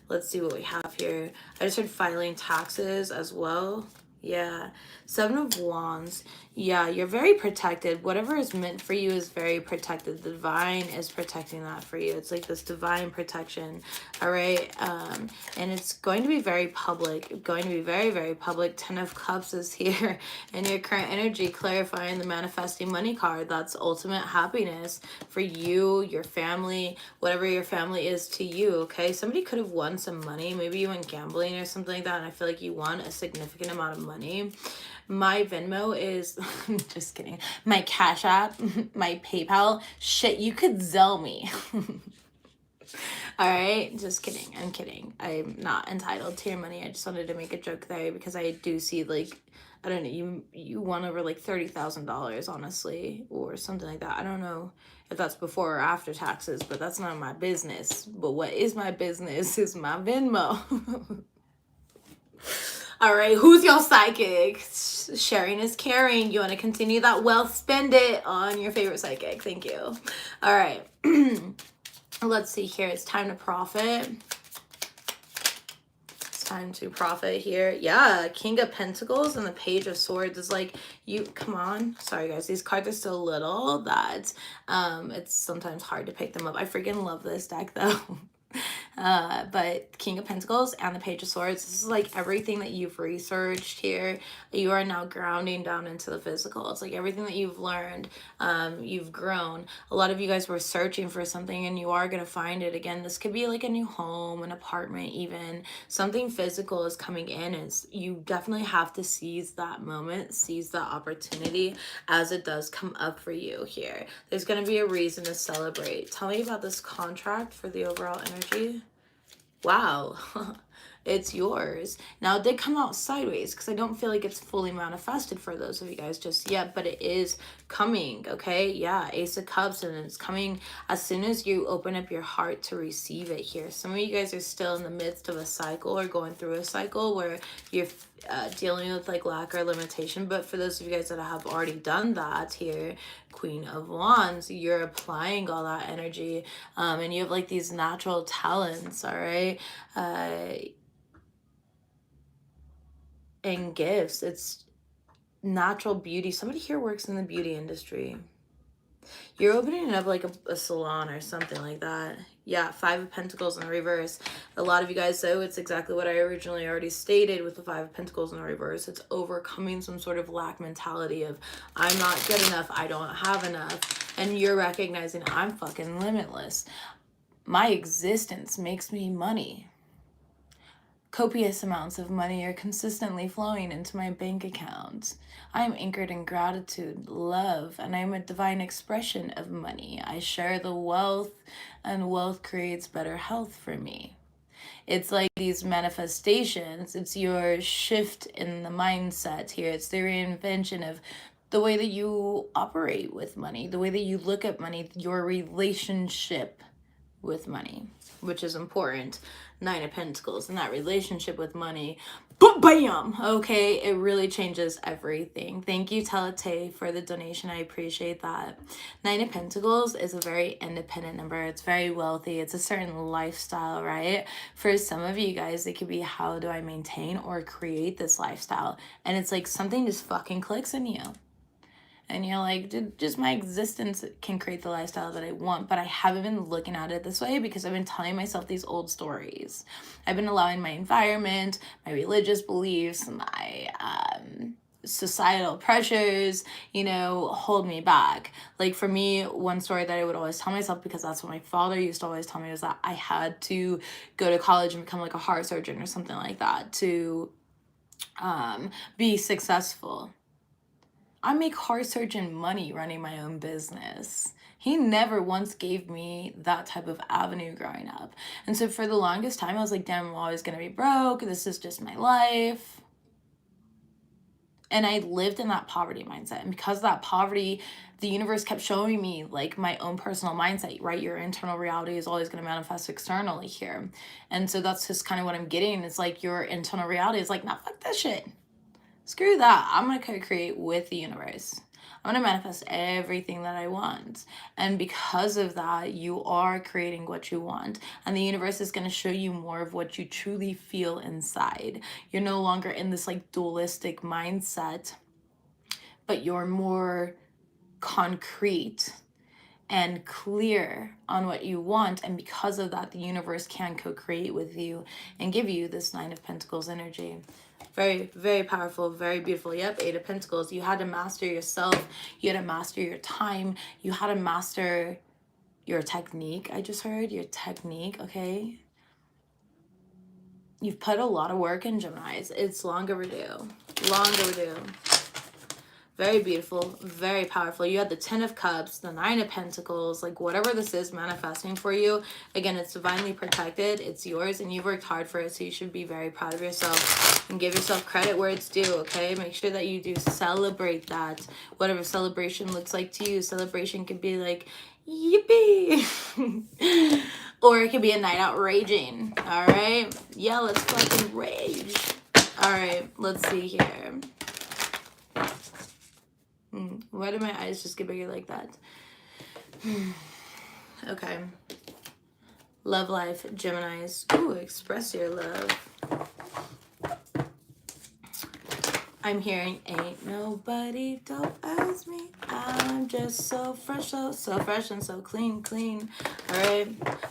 Let's see what we have here. I just heard filing taxes as well. Yeah, 7 of Wands. Yeah, you're very protected. Whatever is meant for you is very protected. The divine is protecting that for you. It's like this divine protection. All right. And it's going to be very public. Going to be very, very public. 10 of Cups is here. And your current energy, clarifying the manifesting money card. That's ultimate happiness for you, your family, whatever your family is to you. Okay. Somebody could have won some money. Maybe you went gambling or something like that. And I feel like you won a significant amount of money. My Venmo is, just kidding, my Cash App, my PayPal, shit, you could Zelle me. All right, just kidding, I'm kidding. I'm not entitled to your money. I just wanted to make a joke there because I do see like, I don't know, you won over like $30,000, honestly, or something like that. I don't know if that's before or after taxes, but that's none of my business. But what is my business is my Venmo. All right, who's your psychic? Sharing is caring. You want to continue that wealth, spend it on your favorite psychic. Thank you. All right. Let's see here. It's time to profit. It's time to profit here. Yeah, King of Pentacles and the Page of Swords is like, you, come on. Sorry, guys. These cards are so little that it's sometimes hard to pick them up. I freaking love this deck, though. But King of Pentacles and the Page of Swords, this is like everything that you've researched here. You are now grounding down into the physical. It's like everything that you've learned, you've grown. A lot of you guys were searching for something and you are going to find it. Again, this could be like a new home, an apartment, even something physical is coming in. And you definitely have to seize that moment, seize that opportunity as it does come up for you here. There's going to be a reason to celebrate. Tell me about this contract for the overall energy. Wow. It's yours. Now, it did come out sideways because I don't feel like it's fully manifested for those of you guys just yet, but it is coming, okay? Yeah, Ace of Cups, and it's coming as soon as you open up your heart to receive it here. Some of you guys are still in the midst of a cycle or going through a cycle where you're dealing with like lack or limitation, but for those of you guys that have already done that here, Queen of Wands, you're applying all that energy, and you have like these natural talents, all right? And gifts. It's natural beauty. Somebody here works in the beauty industry. You're opening up like a salon or something like that. Yeah, Five of Pentacles in the reverse. A lot of you guys, though, it's exactly what I originally already stated with the Five of Pentacles in the reverse. It's overcoming some sort of lack mentality of, I'm not good enough, I don't have enough. And you're recognizing, I'm fucking limitless. My existence makes me money. Copious amounts of money are consistently flowing into my bank account. I am anchored in gratitude, love, and I am a divine expression of money. I share the wealth, and wealth creates better health for me. It's like these manifestations. It's your shift in the mindset here. It's the reinvention of the way that you operate with money, the way that you look at money, your relationship with money, which is important. Nine of Pentacles and that relationship with money, bam, okay, it really changes everything. Thank you, Telete, for the donation. I appreciate that. Nine of Pentacles is a very independent number. It's very wealthy. It's a certain lifestyle, right? For some of you guys, it could be, how do I maintain or create this lifestyle? And it's like something just fucking clicks in you. And you're like, just my existence can create the lifestyle that I want. But I haven't been looking at it this way because I've been telling myself these old stories. I've been allowing my environment, my religious beliefs, my societal pressures, hold me back. Like for me, one story that I would always tell myself, because that's what my father used to always tell me, was that I had to go to college and become like a heart surgeon or something like that to be successful. I make heart surgeon money running my own business. He never once gave me that type of avenue growing up. And so for the longest time, I was like, damn, I'm always going to be broke. This is just my life. And I lived in that poverty mindset. And because of that poverty, the universe kept showing me like my own personal mindset, right? Your internal reality is always going to manifest externally here. And so that's just kind of what I'm getting. It's like your internal reality is like, nah, fuck that shit. Screw that. I'm going to co-create with the universe. I'm going to manifest everything that I want. And because of that, you are creating what you want. And the universe is going to show you more of what you truly feel inside. You're no longer in this like dualistic mindset, but you're more concrete and clear on what you want. And because of that, the universe can co-create with you and give you this Nine of Pentacles energy. Very, very powerful, very beautiful. Yep, Eight of Pentacles. You had to master yourself. You had to master your time. You had to master your technique. I just heard your technique, okay? You've put a lot of work in, Geminis. It's long overdue. Long overdue. Very beautiful, very powerful. You had the Ten of Cups, the Nine of Pentacles, like whatever this is manifesting for you. Again, it's divinely protected. It's yours and you've worked hard for it. So you should be very proud of yourself and give yourself credit where it's due, okay? Make sure that you do celebrate that. Whatever celebration looks like to you. Celebration could be like, yippee. Or it could be a night out raging, all right? Yeah, let's fucking rage. All right, let's see here. Why do my eyes just get bigger like that? Okay. Love life, Geminis. Ooh, express your love. I'm hearing, ain't nobody dope as me. I'm just so fresh, so fresh and so clean. All right.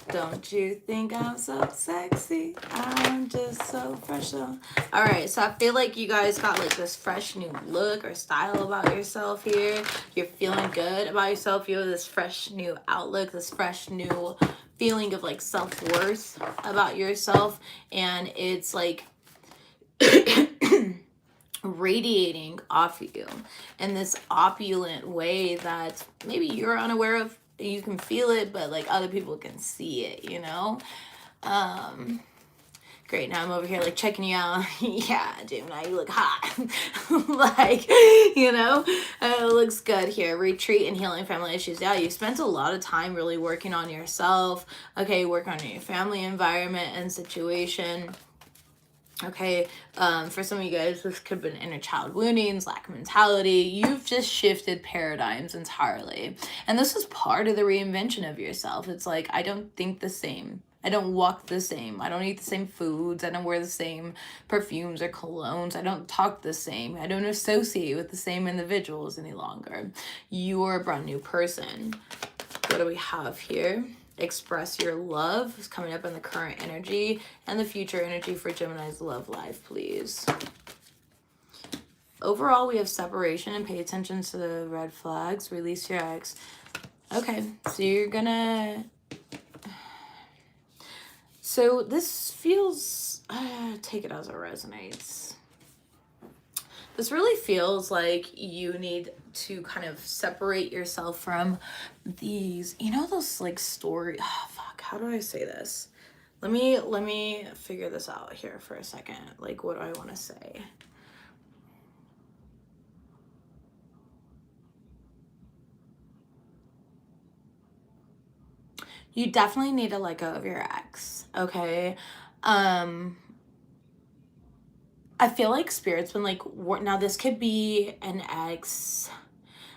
Don't you think I'm so sexy? I'm just so fresh, so. All right. So I feel like you guys got like this fresh new look or style about yourself here. You're feeling good about yourself. You have this fresh new outlook, this fresh new feeling of like self-worth about yourself. And it's like radiating off you in this opulent way that maybe you're unaware of. You can feel it, but like other people can see it, Great, now I'm over here like checking you out. Yeah, Gemini, you look hot. Like, it looks good here. Retreat and healing family issues. Yeah, you spent a lot of time really working on yourself. Okay, work on your family environment and situation. Okay, for some of you guys, this could have been inner child woundings, lack of mentality. You've just shifted paradigms entirely. And this is part of the reinvention of yourself. It's like, I don't think the same I don't walk the same. I don't eat the same foods. I don't wear the same perfumes or colognes. I don't talk the same. I don't associate with the same individuals any longer. You're a brand new person. What do we have here? Express your love is coming up in the current energy and the future energy for Gemini's love life, please. Overall, we have separation and pay attention to the red flags. Release your ex. Okay, so you're gonna... So this feels... take it as it resonates. This really feels like you need to kind of separate yourself from these, you know, those like story... Oh, fuck, how do I say this? Let me figure this out here for a second. Like, what do I want to say? You definitely need to let go of your ex, okay? I feel like Spirit's been like, now this could be an ex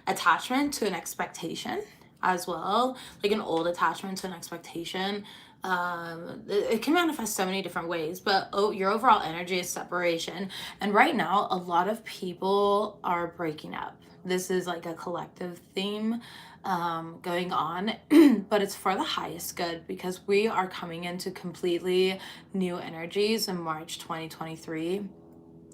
attachment to an expectation as well, like an old attachment to an expectation. It can manifest so many different ways, but your overall energy is separation. And right now, a lot of people are breaking up. This is like a collective theme going on, but it's for the highest good because we are coming into completely new energies in March 2023.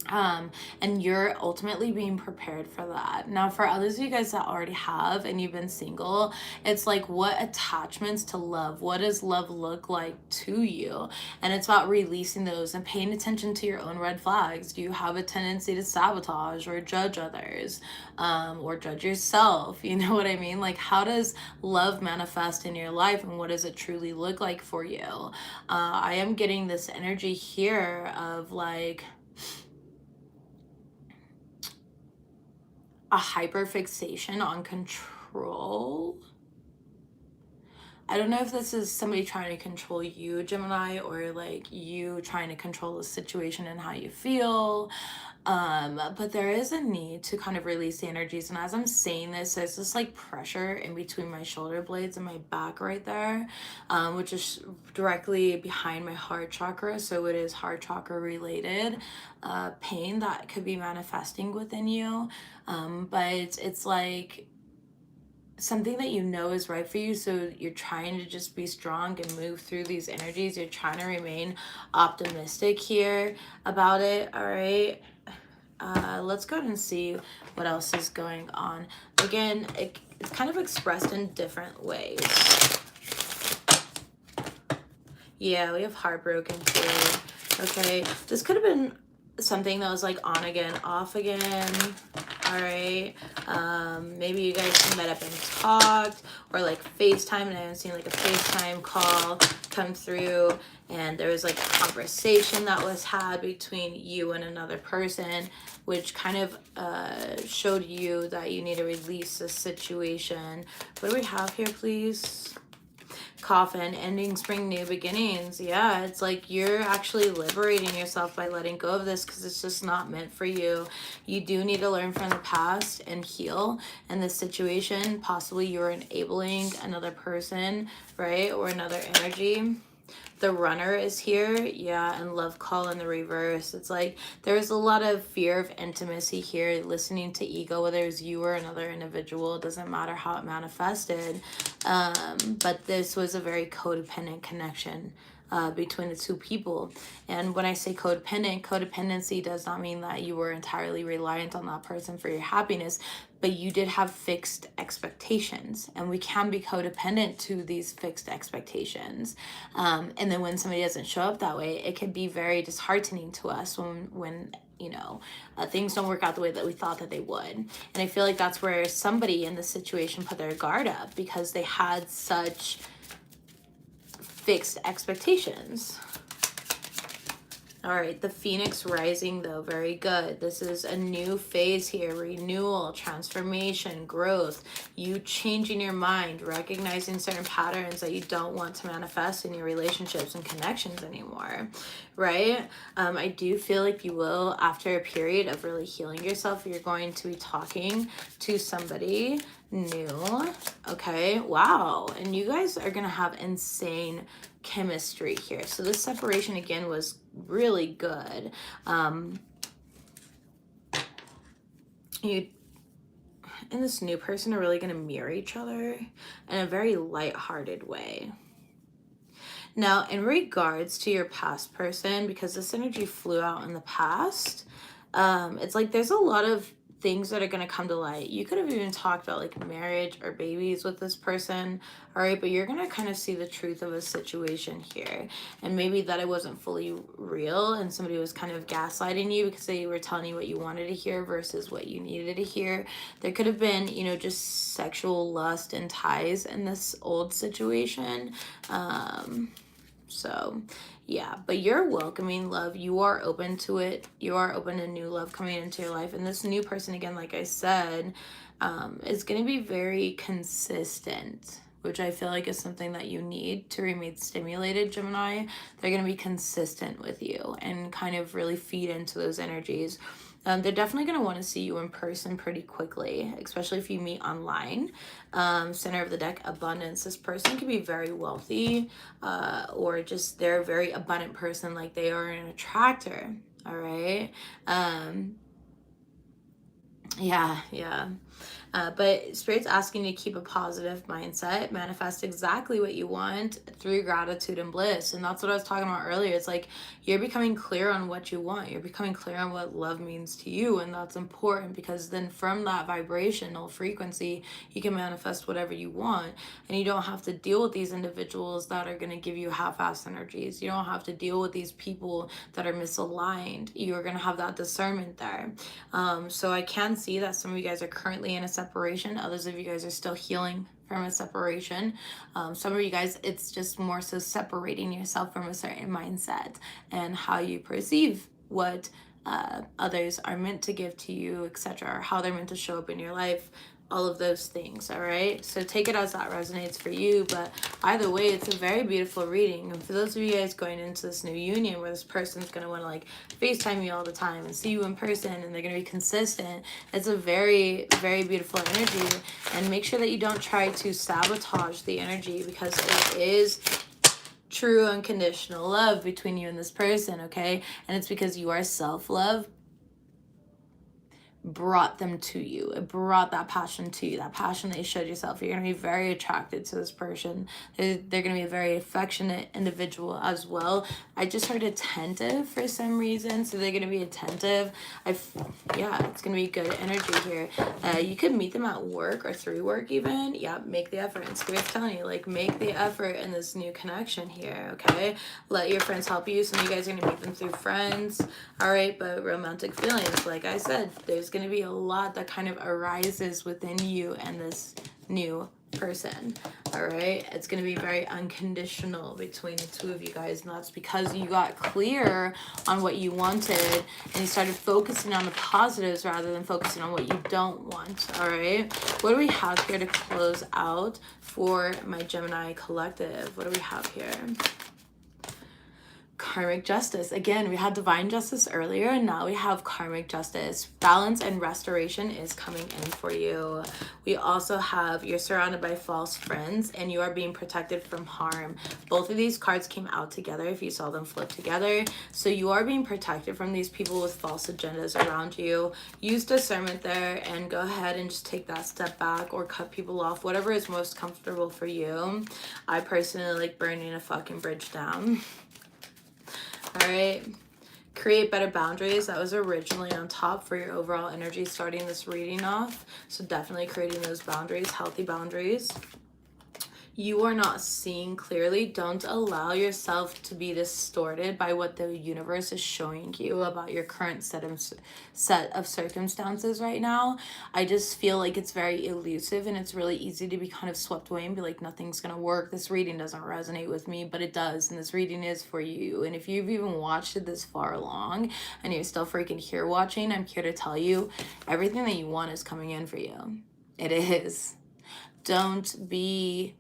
And you're ultimately being prepared for that. Now, for others of you guys that already have and you've been single, it's like, what attachments to love? What does love look like to you? And it's about releasing those and paying attention to your own red flags. Do you have a tendency to sabotage or judge others, or judge yourself? You know what I mean? Like, how does love manifest in your life and what does it truly look like for you? I am getting this energy here of like, a hyperfixation on control. I don't know if this is somebody trying to control you, Gemini, or like you trying to control the situation and how you feel. But there is a need to kind of release the energies. And as I'm saying this, there's this like pressure in between my shoulder blades and my back right there, which is directly behind my heart chakra. So it is heart chakra related pain that could be manifesting within you. But it's like something that you know is right for you, so you're trying to just be strong and move through these energies. You're trying to remain optimistic here about it. All right, let's go ahead and see what else is going on. Again, it's kind of expressed in different ways. Yeah, we have heartbroken too. Okay, this could have been something that was like on again, off again. All right, maybe you guys met up and talked, or like FaceTime, and I haven't seen like a FaceTime call come through, and there was like a conversation that was had between you and another person, which kind of showed you that you need to release this situation. What do we have here, please? Coffin, ending spring, new beginnings. Yeah, it's like you're actually liberating yourself by letting go of this because it's just not meant for you. You do need to learn from the past and heal. And this situation, possibly you're enabling another person, right? Or another energy. The runner is here, yeah, and love call in the reverse. It's like there's a lot of fear of intimacy here, listening to ego, whether it's you or another individual. It doesn't matter how it manifested. But this was a very codependent connection between the two people. And when I say codependency does not mean that you were entirely reliant on that person for your happiness, but you did have fixed expectations, and we can be codependent to these fixed expectations. And then when somebody doesn't show up that way, it can be very disheartening to us when you know, things don't work out the way that we thought that they would. And I feel like that's where somebody in this situation put their guard up because they had such fixed expectations. All right, the Phoenix rising though, very good. This is a new phase here, renewal, transformation, growth, you changing your mind, recognizing certain patterns that you don't want to manifest in your relationships and connections anymore, right? I do feel like you will, after a period of really healing yourself, you're going to be talking to somebody new, okay? Wow. And you guys are going to have insane chemistry here. So this separation, again, was really good. You and this new person are really going to mirror each other in a very lighthearted way. Now, in regards to your past person, because this energy flew out in the past, it's like there's a lot of things that are going to come to light. You could have even talked about like marriage or babies with this person, all right? But you're going to kind of see the truth of a situation here. And maybe that it wasn't fully real and somebody was kind of gaslighting you because they were telling you what you wanted to hear versus what you needed to hear. There could have been, you know, just sexual lust and ties in this old situation. So yeah, but you're welcoming love. You are open to it. You are open to new love coming into your life. And this new person, again, like I said, is going to be very consistent, which I feel like is something that you need to remain stimulated, Gemini. They're going to be consistent with you and kind of really feed into those energies. They're definitely going to want to see you in person pretty quickly, especially if you meet online. Center of the deck, abundance. This person could be very wealthy, or just they're a very abundant person, like they are an attractor. All right. Yeah. But Spirit's asking you to keep a positive mindset, manifest exactly what you want through gratitude and bliss. And that's what I was talking about earlier. It's like you're becoming clear on what you want. You're becoming clear on what love means to you. And that's important because then from that vibrational frequency, you can manifest whatever you want. And you don't have to deal with these individuals that are going to give you half-assed energies. You don't have to deal with these people that are misaligned. You're going to have that discernment there. So I can see that some of you guys are currently in a separation. Others of you guys are still healing from a separation. Some of you guys, it's just more so separating yourself from a certain mindset and how you perceive what others are meant to give to you, etc., or how they're meant to show up in your life. All of those things, all right? So take it as that resonates for you, but either way, it's a very beautiful reading. And for those of you guys going into this new union where this person's going to want to like FaceTime you all the time and see you in person and they're going to be consistent, it's a very, very beautiful energy. And make sure that you don't try to sabotage the energy because it is true unconditional love between you and this person, okay? And it's because you are self-love brought them to you. It brought that passion to you, that passion that you showed yourself. You're going to be very attracted to this person. They're going to be a very affectionate individual as well. I just heard attentive for some reason, so they're going to be attentive. Yeah, it's going to be good energy here. You could meet them at work or through work even. Yeah, make the effort. And Spirit's telling you, like, make the effort in this new connection here, okay? Let your friends help you. Some of you guys are going to meet them through friends, all right? But romantic feelings, like I said, there's going to be a lot that kind of arises within you and this new person, all right? It's going to be very unconditional between the two of you guys, and that's because you got clear on what you wanted and you started focusing on the positives rather than focusing on what you don't want, all right? What do we have here to close out for my Gemini collective? What do we have here? Karmic justice. Again, we had divine justice earlier, and now we have karmic justice. Balance and restoration is coming in for you. We also have you're surrounded by false friends and you are being protected from harm. Both of these cards came out together if you saw them flip together. So you are being protected from these people with false agendas around you. Use discernment there and go ahead and just take that step back or cut people off, whatever is most comfortable for you. I personally like burning a fucking bridge down. All right, create better boundaries. That was originally on top for your overall energy starting this reading off. So definitely creating those boundaries, healthy boundaries. You are not seeing clearly. Don't allow yourself to be distorted by what the universe is showing you about your current set of circumstances right now. I just feel like it's very elusive and it's really easy to be kind of swept away and be like, nothing's gonna work. This reading doesn't resonate with me, but it does, and this reading is for you. And if you've even watched it this far along and you're still freaking here watching, I'm here to tell you everything that you want is coming in for you. It is. Don't be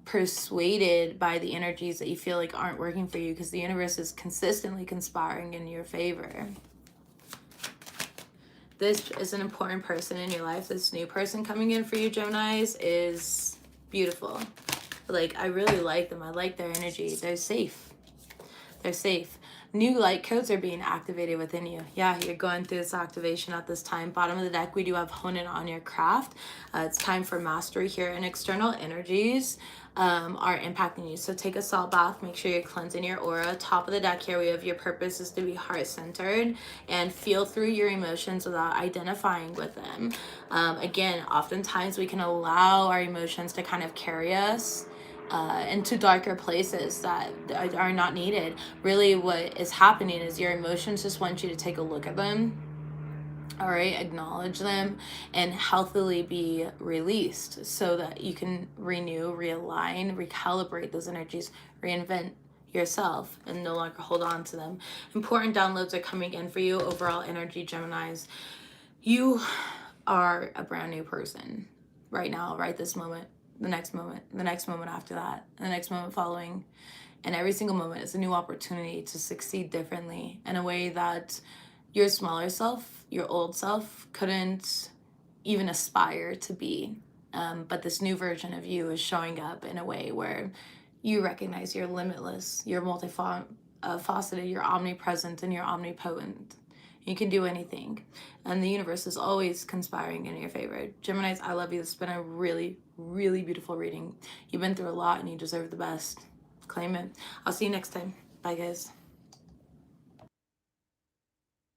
persuaded by the energies that you feel like aren't working for you, because the universe is consistently conspiring in your favor. This is an important person in your life. This new person coming in for you, Geminis, is beautiful. Like, I really like them. I like their energy. They're safe. They're safe. New light codes are being activated within you. Yeah, you're going through this activation at this time. Bottom of the deck, we do have hone in on your craft. It's time for mastery here, and external energies are impacting you. So take a salt bath. Make sure you're cleansing your aura. Top of the deck here, we have your purpose is to be heart-centered and feel through your emotions without identifying with them. Again, oftentimes we can allow our emotions to kind of carry us into darker places that are not needed. Really, what is happening is your emotions just want you to take a look at them, all right, acknowledge them, and healthily be released so that you can renew, realign, recalibrate those energies, reinvent yourself, and no longer hold on to them. Important downloads are coming in for you. Overall energy, Geminis, you are a brand new person right now, right this moment, the next moment, the next moment after that, the next moment following. And every single moment is a new opportunity to succeed differently in a way that your smaller self, your old self, couldn't even aspire to be. But this new version of you is showing up in a way where you recognize you're limitless, you're multifaceted, you're omnipresent, and you're omnipotent. You can do anything. And the universe is always conspiring in your favor. Geminis, I love you. This has been a really, really beautiful reading. You've been through a lot and you deserve the best. Claim it. I'll see you next time. Bye, guys.